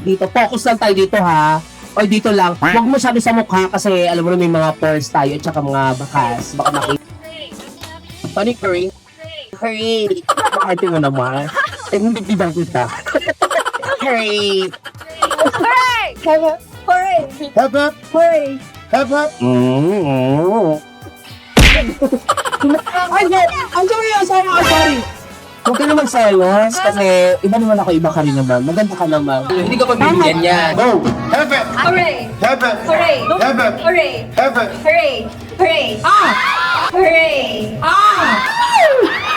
Dito, focus lang tayo dito ha. O dito lang. Huwag masyado sa mukha kasi alam mo na may mga pores tayo at saka mga bakas. Baka makita. Tony Curry. Curry. Ate mo naman. Eh, hindi bibang kita. Curry. Hooray! Hooray! Hep hep. Hooray! Hep hep. Ay, no. Ang sorry, sorry. Huwag ka naman selos kasi iba naman ako, iba ka rin naman. Maganda ka naman. Hindi ka pabibigyan yan. Go! Heaven! Hooray! Heaven! Hooray! Heaven! Hooray! Heaven! Hooray! Hooray! Hooray!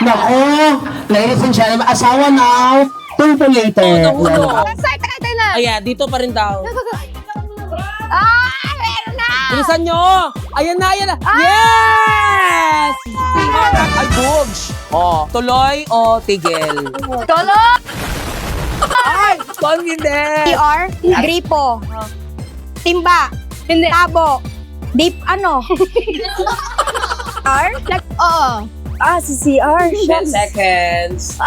Nako! Ladies and gentlemen, asawa now. Tulpo later. Start na kayo na! Ayan, dito pa rin daw. Meron na! Bilisan nyo! Ayan na, ayan na! Yes! Ay, bugs! Oh, tuloy o tigil? Tolo! Ay, confident! CR, gripo, timba, tabo, deep, ano? CR? Oo. Si CR. 10 seconds.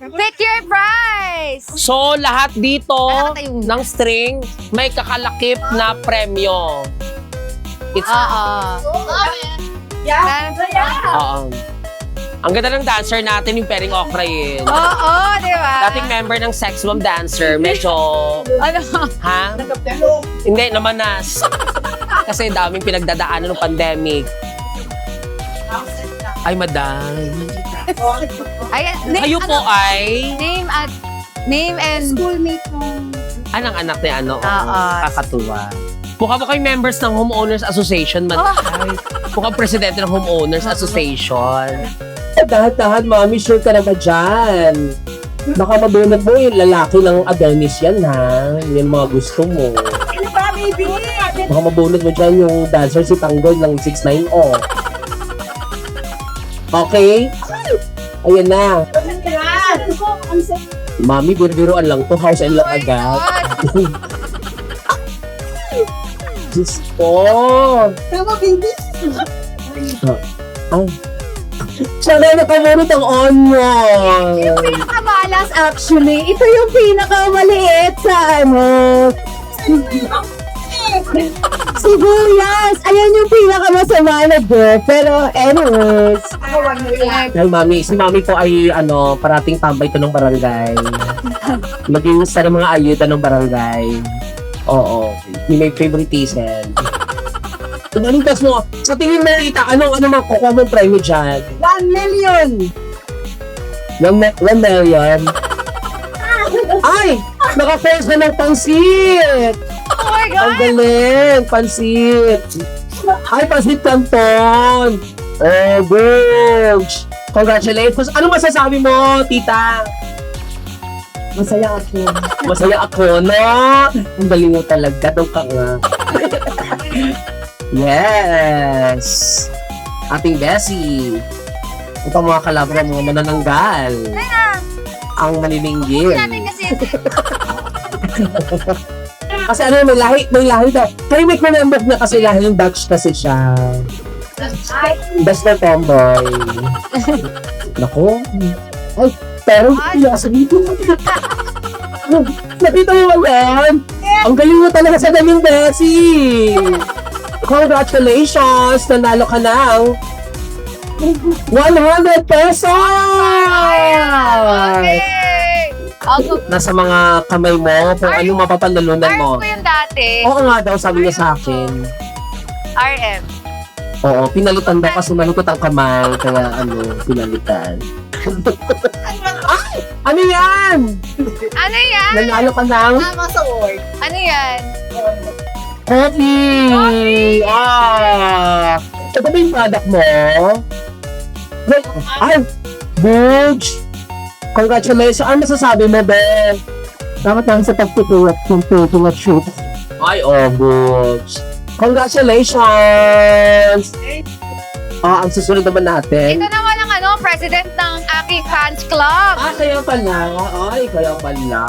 Pick your prize! So, lahat dito Ano tayo? ng string may kakalakip na premyo. It's, ang ganda ng dancer natin yung Pering Okrayin. Oo, di ba? Dating member ng Sex Bomb Dancer, medyo, Ano? ha? Hindi, namanas. Kasi daming pinagdadaanan ng pandemic. Ay, madam. Ay, Kayo po ay name and Schoolmate mo. anang anak ni ano. Oo. Kakatuwa. Mukha ba kayo members ng Homeowners Association, man? Ay, mukhang presidente ng Homeowners Association. Dahan-dahan, mami, sure ka na ba dyan? Baka mabunod mo yung lalaki ng Adonis yan, ha? Yan mga gusto mo. Ano ba, baby? Baka mabunod mo dyan yung dancer si Tanggol ng 690. Okay? Ayan na. Mami, biro-biroan lang to. House and lot agad. Diyos ko. Tama, baby. Ay. Siya na nakamurot ang onion. Pinakamalas, actually. Ito yung pinakamaliit sa ano. Sibuyas! Ayan yung pinakamasama na girl. Pero anyways. Ay, mami. Si mami po ay, parating tambay to ng barangay. Maging isa ng mga ayuda ng barangay. Oo. Yung may favoritism. Anong test mo? Sa tingin mo, Rita, anong makukuha mong premyo dyan? 1 million! 1 million? Ay! Naka-face na ng pansit! Oh my God! Ang galing! Pansit! Ay, pansit canton! Oh, Burge! Congratulations! Ano masasabi mo, tita? Masaya ako. Masaya ako, no? Ang galing mo talaga. Doon ka nga. Yes! Ating Bessie. Ito ang mga kalaban ng mga manananggal. Ang manininggil. Natin kasi Kasi may lahi daw. Kaya may remember na kasi lahi yung Dutch kasi siya. Best na tomboy. Naku. Ay, pero pinasa dito. Nakita mo ba yan? Ang galing mo talaga sa daming Bessie. Congratulations! Nanalo ka ng 100 pesos! Okay! Nasa mga kamay mo kung anong mapapanalunan RM mo. ko yung dati. Oo nga daw, sabi niya sa akin. RM. Oo, pinalitan daw kasi malikot ang kamay. Kaya pinalitan. Ay! Ano yan? Ano yan? Nanalo ka ng Tama sa word. Ano yan? coffee! Ah! Ito ba yung product mo? Wait, ay! Booge! Congratulations! Ano masasabi mo, Ben? Dapat lang sa pagtutuwat ng tutuwat shoot. Ay, Booge! Congratulations! Ang susunod naman natin. Ito naman ang president ng aking fans club. Kaya pala. Ay, kaya pala.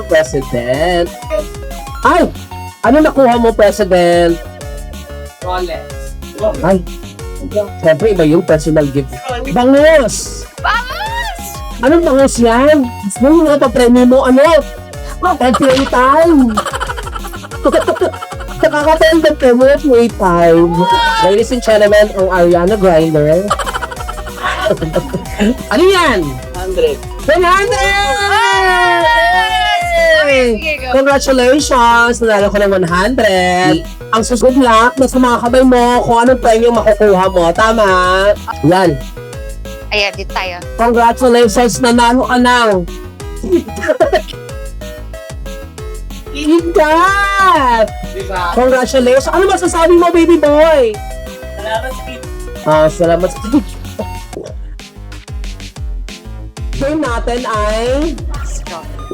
President. Ay! Ano nakuha mo, President? Rolex. Ay, siyempre iba yung personal gift. Bangus! Vamos! Anong bangus yan? Yung mga pa-premium mo, ano? Play time! Nakakatayin ng premium at play time. Ladies and gentlemen, ang Ariana Grande. Ano yan? 100. 100! Sige, go. Congratulations! Nanalo ko ng 100. Ang susunod lang, nasa mga kamay mo kung anong premyo makukuha mo. Tama? Yan. Ayan, dito tayo. Congratulations! Nanalo ka ng... Ikat! Diba? Congratulations! Ano masasabi mo, baby boy? Salamat, Steve. Salamat sa game natin ay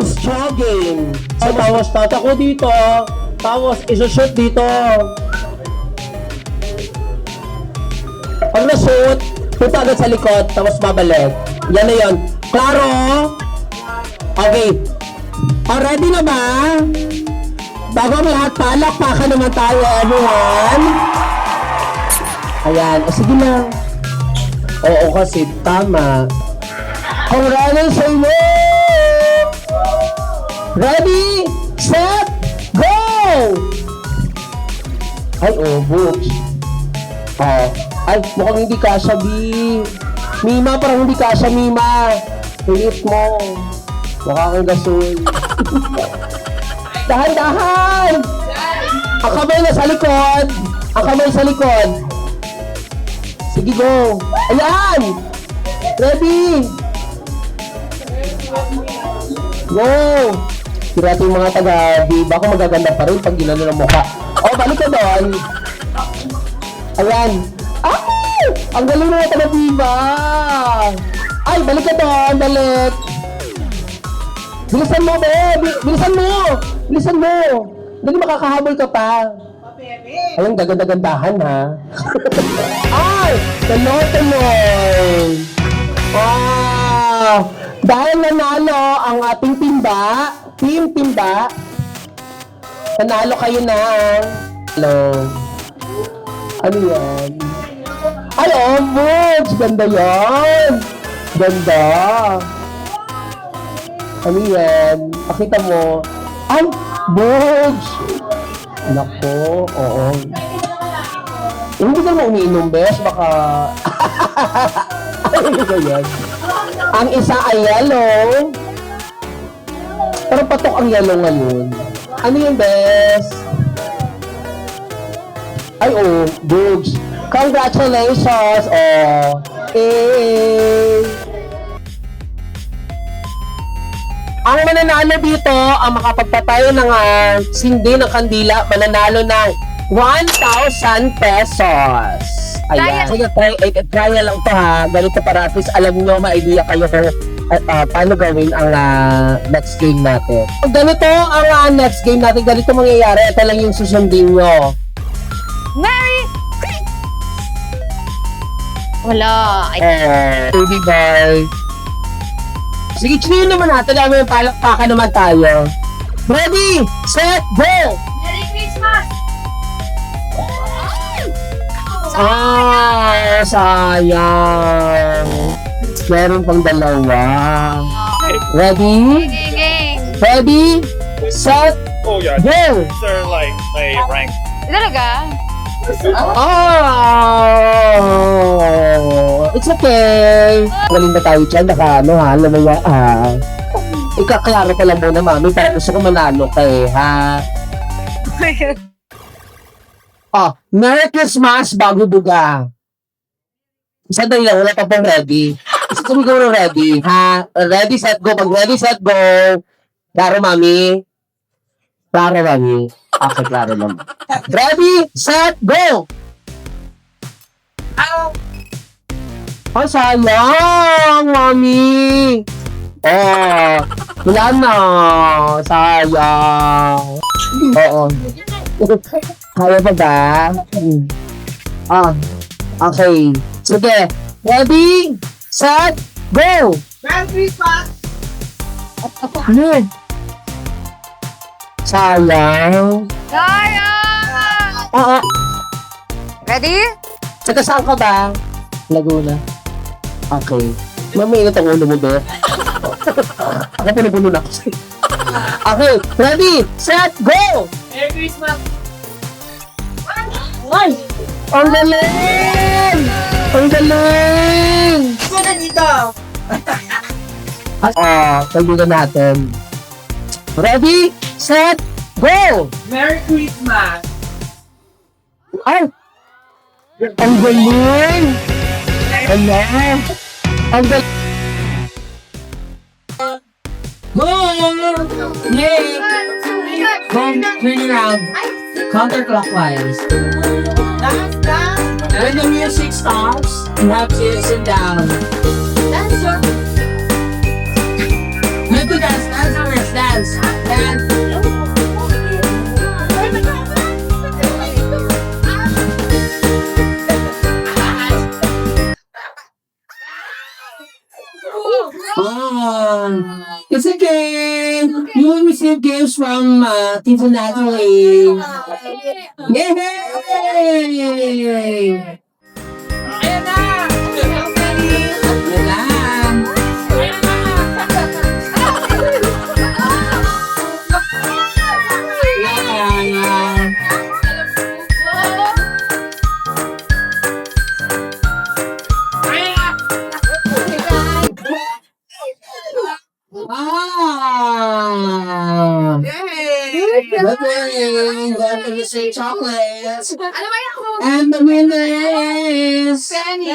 straw game. So, tapos tatako dito. Tapos isushoot dito. Pag na-shoot, punta agad sa likod, tapos babalik. Yan na yun. Klaro? Okay. Ready na ba? Bago ang lahat, palakpakan naman tayo, everyone. Ayan. O, sige na. Oo, kasi tama. Congrats sa inyo! Ready, set, go! Ay, books. Ay, mukhang hindi kasha, B. Mima, parang hindi kasha, Mima. Pilit mo. Mukha kang gasol. Dahan-dahan! Ang kamay na sa likod. Ang kamay sa likod. Sige, go. Ayan! Ready? Go! Tira yung mga taga-di. Baka magaganda pa rin pag ginano ng mukha. Balik ka doon. Ayan. Ay! Ang galing mga taga-diba! Ay, balik ka doon. Balik. Bilisan mo, be! Bilisan mo! Bilisan mo! Dali makakahabol ka pa. Ayun, gaganda-gandahan, ha? Ay! Tuloy-tuloy! Wow! Dahil nanalo ang ating timba, Team Timba, nanalo kayo ng... Hello? Ano yan? Ay, Bugs! Ganda yan! Ganda! Ano yan? Pakita mo. Ay, Bugs! Nako, oo. Hindi ka mo umiinom, bes. Baka... Ano ba yan? Ang isa ay yellow. Pero patok ang yellow ngayon. Ano yung bes? Ay, Bugs. Congratulations! Ang mananalo dito, ang makapagpatayo ng sindi ng kandila, mananalo ng 1,000 pesos. Ayan. Sige, try na lang to, ha. Ganito para at least alam nyo, ma-idea kayo kung paano gawin ang next game natin. Kung ganito ang next game natin, ganito mangyayari, ito lang yung susundin nyo. Merry Wala. Baby boy. Sige, chiniyo naman natin. Dami yung palakpakan naman tayo. Ready, set, go! Merry Christmas! Sayang. Meron pang dalawa. Ready? Game. Ready, set, Oh yeah, go! these are like my rank. Talaga? It's okay. Galing ba tayo dyan? Lamaya, Ikaklaro ka lang muna, mami. Pero gusto ko manalo kay, ha? Merry Christmas, bago buga. Sandali lang, wala pa pong ready. Gusto ko na ready, ha? Ready, set, go. Pag ready, set, go. Klaro, mami. Klaro, mami. Okay, klaro naman. Ready, set, go! Ay, sayang, mami. Wala na. Sayang. Oo. Kaya pa ba? Okay. Sige. Ready, set, go! Merry Christmas! Sayang. Sayang! Oo. Ready? Taga saan ka ba? Laguna. Okay. Mamiinit ang ulo mo, be. Ako pinupuno na ako sa'yo. Okay. Ready, set, go! Merry Christmas! Ay! Ang galing! Ang galing! Ito na dito! Kaibigan natin. Ready, set, go! Merry Christmas! Ay! Ang galing! Ala! Ang galing! Go! Yay! Turn around. Counterclockwise. When the music stops, you have to sit down. You have to dance, dance. It's a game. You will receive gifts from Tito Natalie. Yay! Ayan na! Yan lang. Yan. Ah! Welcome to say chocolates. Ano ba yan? And the winner is Penny!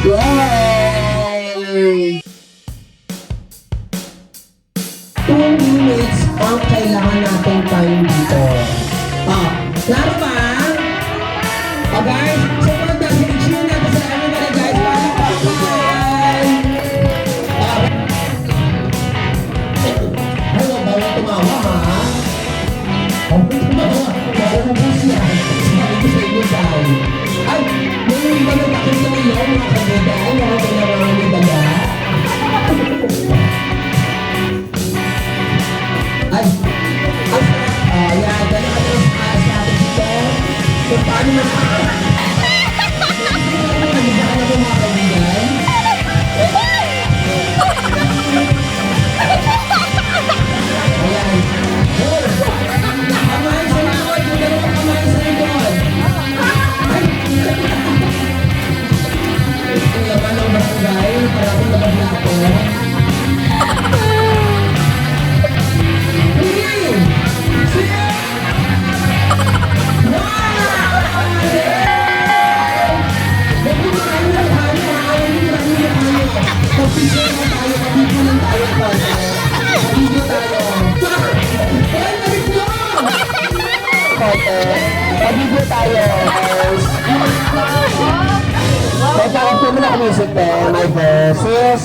Yay! 2 minutes ang kailangan natin time dito. Klaro ba? Okay? So, for the picture natin sa everybody guys, bye! Hello, bawal tumawa ha? Okay, tumawa. Bawal mo po siya. Sabi ko sa inyo tayo. Ay, may iba na takot sa iyo, mga kaganda. Mga kailangan ng dala. Ay, ang sarap. Yan, dala ka ng sa atin dito. Kung paano na sa akin. Nagiging ako mga kaibigan. Ayan. Kamay sa likod. Yung dalawang kamay sa likod. Ay. Ito naman ang barangay. Para akong labas na ako. Pabigyo tayo. Teka, ako muna kumisip my versus.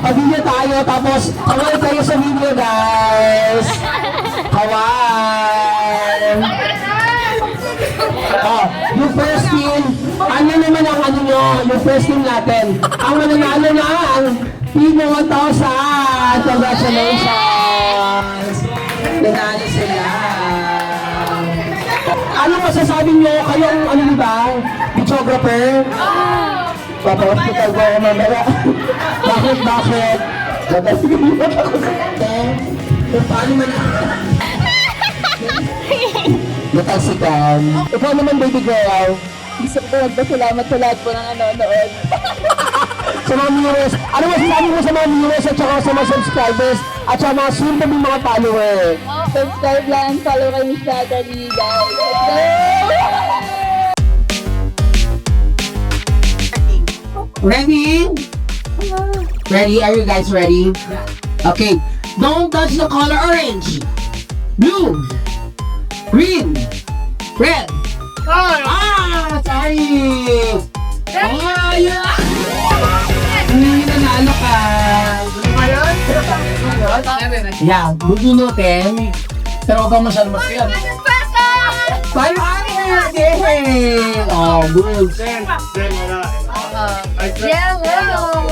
Pabigyo tayo, tapos kawal kayo sa video, guys. Kawal. Yung first team, ano naman ang ano nyo, yung first team natin. Ang mananalo na ang Pino 1,000. Congratulations. Nanalo sila. Ano masasabi nyo? Kayong ano ba? Videographer? Papa-hospital ba ako mamaya? Bakit? Kung paano man natalsikan. Ikaw naman, baby girl. Gusto ko magpasalamat sa lahat po ng nanonood. Sa mga viewers, ano masasabi mo sa mga viewers at saka sa mga subscribers at sa mga soon to be mga follower? Subscribe lang, follow kay Miss Natalie, guys. Ready? Ready? Are you guys ready? Okay. Don't touch the color orange, blue, green, red. Sorry! Yeah! Nanalo ka! Yeah, bubunutin. Pero huwag kang masyadong masaya. 500! Yay! Oh, good. Yellow.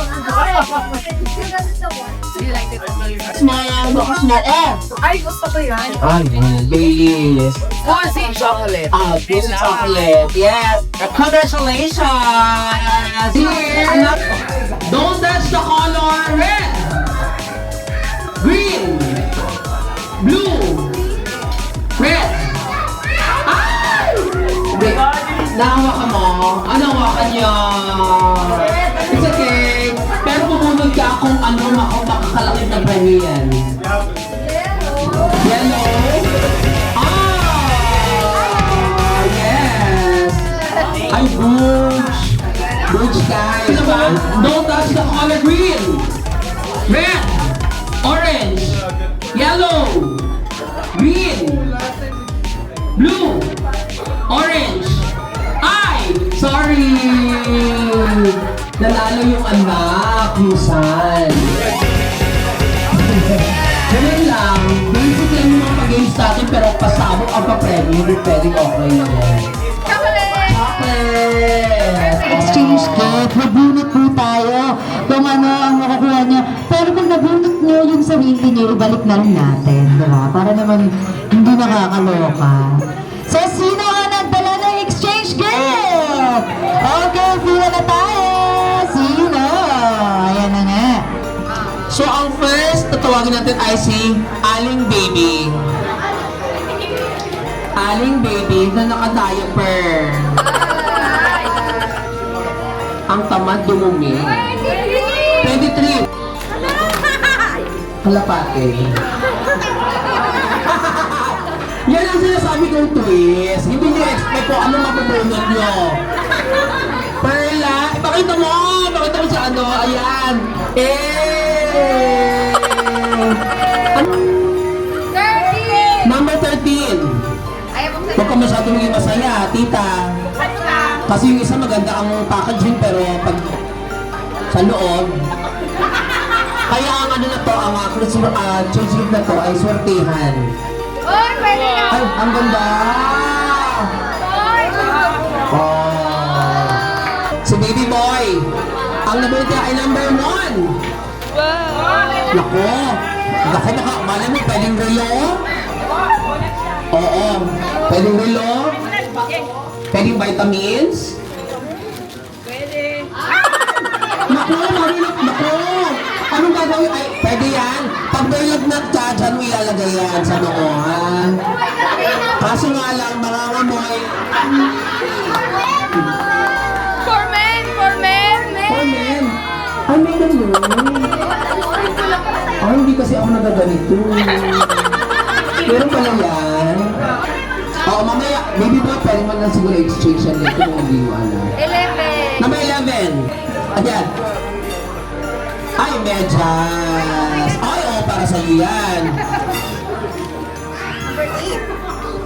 Smile, bukas na Ay, gusto ko yan. Ay, Baileys. Fuzzy chocolate. Ah, piece of chocolate. Yes. Congratulations. Here. Don't touch the color red, green, blue, red. Ay! Wait. Nahawakan mo? Ano hawakan niya? It's okay. Pero pumunod ka kung ano makakalakit ng premyo yan. Yellow. Yes! Ay, Butch! Butch, guys! Sino ba? Don't touch the color green! Red! Orange! Yellow! Green! Blue! Orange! Ay! Sorry! Nanalo yung anak, yung son. Ganun lang. Basic lang yung mga pag-games natin, pero pasabog ang pa-premyo, hindi pwedeng okay yan. Chocolate. Chocolate! exchange gift. Nabunot po tayo kung ano ang makukuha niya. Pero kung nabunot niyo yung sarili niyo, ibalik na lang natin. Diba? Para naman hindi nakakaloka. So, sino ang nagdala ng exchange gift? Okay, pila na tayo. Sino? Ayan na nga. So, ang first, tatawagin natin ay si Aling Baby. Aling Baby na naka-diaper. Ang tamad dumumi. 23. Kalapate. Yan ang sinasabi kong twist. Hindi nyo expect kung ano mapupulot nyo. Perla, ipakita mo! Ipakita mo sa ano, ayan. Number 13. Huwag ka masyado maging masaya, tita. Kasi yung isa maganda ang packaging pero pag sa loob. Kaya ang ano na to, ang change gift na to ay swertihan. Oy, pwede na. Ay, ang ganda! Oy. Oh. Si Baby Boy, ang nabuti ay number 1. Nako, nako baka malay mo pwedeng relo? Oo, pwedeng relo? Pwedeng vitamins? Pwede. Nako, marilap, nako! Anong gagawin? Ay, pwede yan. Pag may lagnat ka, dyan mo ilalagay yan sa noo, ha? Kaso nga lang, mangangamoy. For men, for men, men. Oh, men. Ay, may ganun. Ay, hindi kasi ako nagaganito. Meron pala yan. Oo, mamaya, maybe ba pwede mo na siguro exchange yan dito kung hindi mo alam. 11. Number 11. Ayan. Ay, medyas. Ay, oo, para sa iyo yan.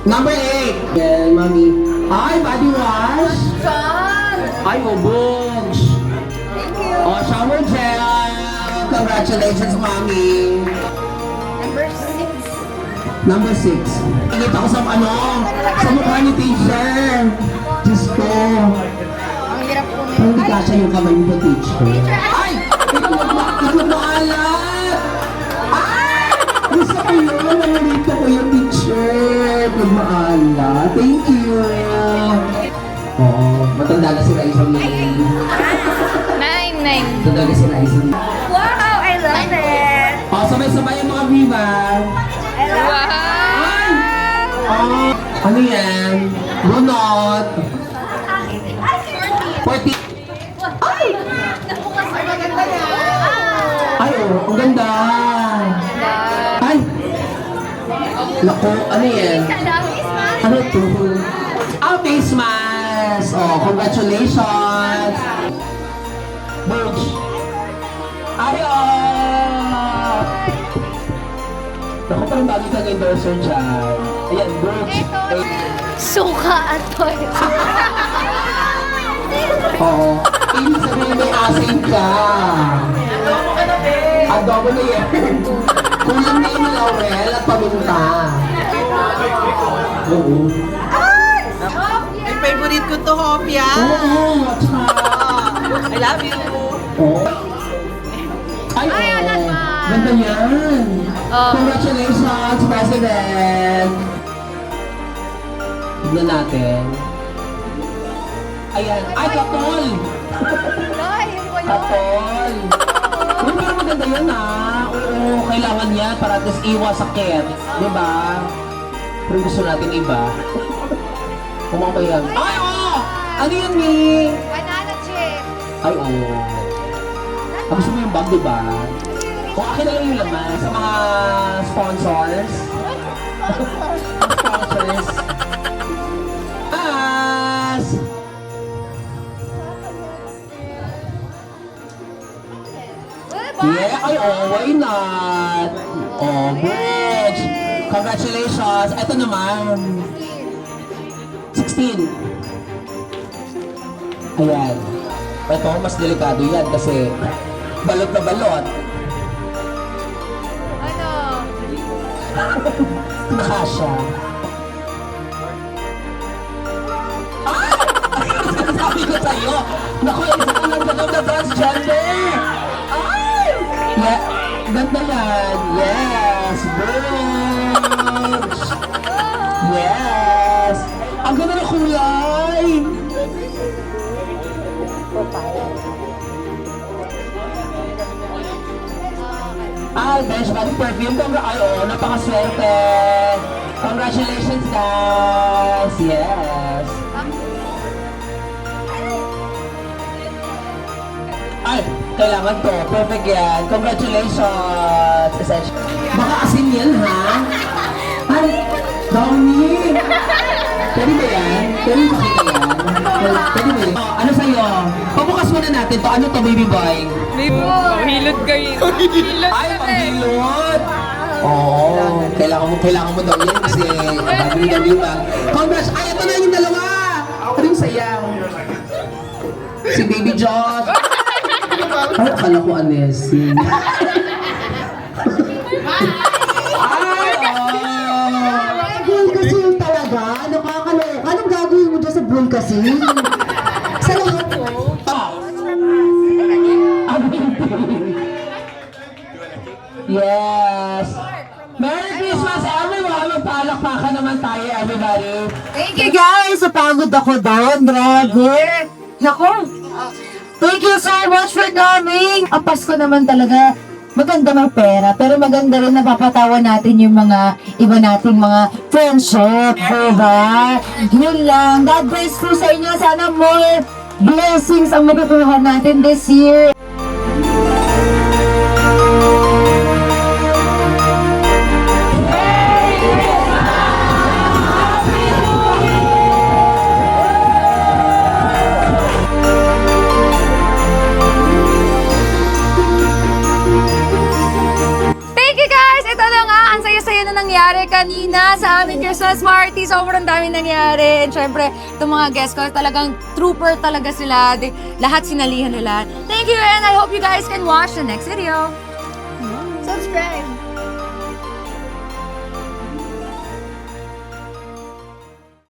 Number 8. Yan, mami. Ay, body wash. John. Ay, ubogs. Oh, shower gel. Congratulations, mami. Number 6. Number 6. Ingat ako sa ano, sa mukha ni teacher. Diyos ko. Ang hirap po na. Parang hindi kasha yung kamay mo, teacher. Ay! Ito maalat! Ay! Gusto ko yun. Nalito ko yung teacher. Pag maalat. Thank you. Oo. Matanda na si Raisa ngayon. 9. Matanda na si Raisa. Wow, I love it. O, sabay-sabay yung mga viva. Ay! Oh, ano yan? Bunot. 40. Ay! Ay, oh, ang ganda. Ay! Naku, ano yan? Ano ito? Ah, face mask! Oh, congratulations! Butch! Ay, oh! Naku, parang bago ka endorser dyan. Ayan, Butch. Suka at toy. Oo. Ibig sabihin may asin ka. Adobo na yan. Kulang na yung laurel at paminta. Oo. Ay, favorite ko to, Hopia. Oo, at saka... I love you. Oo. Ay, Ay, oo. alam mo. Ganda yan. Oh. Congratulations, President. Tignan natin. Ayan. Ay, katol! Ay, yun ko yun. Katol! Uy, pero maganda yan Oo, kailangan yan para at least iwas sakit. Di ba? Pero gusto natin iba. Kumabayang. Ay, oo! Ano yun, Mi? Banana chip. Ay, oo. Gusto mo yung bag, di ba? Kung akin na lang yung laman sa mga sponsors. Sponsors. As! Yeah, ay, oh, why not? Oh, good. Congratulations. Ito naman. 16. Ayan. Ito, mas delikado yan kasi balot na balot. Ano? Nakasya. Ah! Sabi ko sa'yo, naku, isa ka lang na transgender. Ay! Yeah, ganda yan. Yes, Burge. Yes. Ang ganda ng kulay. Ay, Besh, body perfume. Ay, oo, napakaswerte. Congratulations, guys. Yes. Ay, kailangan to. Perfect yan. Congratulations. Baka asin yan, ha? Ay, dami. Pwede ba yan? Pwede makita yan? Pwede ba yan? Oh, ano sa'yo? Pabukas muna natin to. Ano to, baby boy? Hilod kayo. Hilod Ay, pagbilot! Oo, kailangan mo daw yan kasi bago daw yung bag. Congrats! Ay, ito na yung dalawa! Ano yung sayang? Si Baby Josh. Ay, akala ko Anesi. Ay, Bull kasi yung talaga. Nakakaloka. Anong gagawin mo dyan sa bull kasi? Sa lahat po. Yes! Merry Christmas, everyone! Magpalakpakan naman tayo, everybody! Thank you guys! Napagod ako doon. Grabe. Nako. Thank you so much for coming. Ang Pasko naman talaga, maganda may pera, pero maganda rin napapatawa natin yung mga iba nating mga friendship, diba? Yun lang. God bless po sa inyo. Sana more blessings ang matutuhan natin this year. Thank you guys! Ito na nga, ang saya-saya na nangyari kanina sa aming Christmas party. Sobrang daming nangyari. And syempre, itong mga guests ko, talagang trooper talaga sila. Lahat sinalihan nila. Thank you and I hope you guys can watch the next video. Subscribe!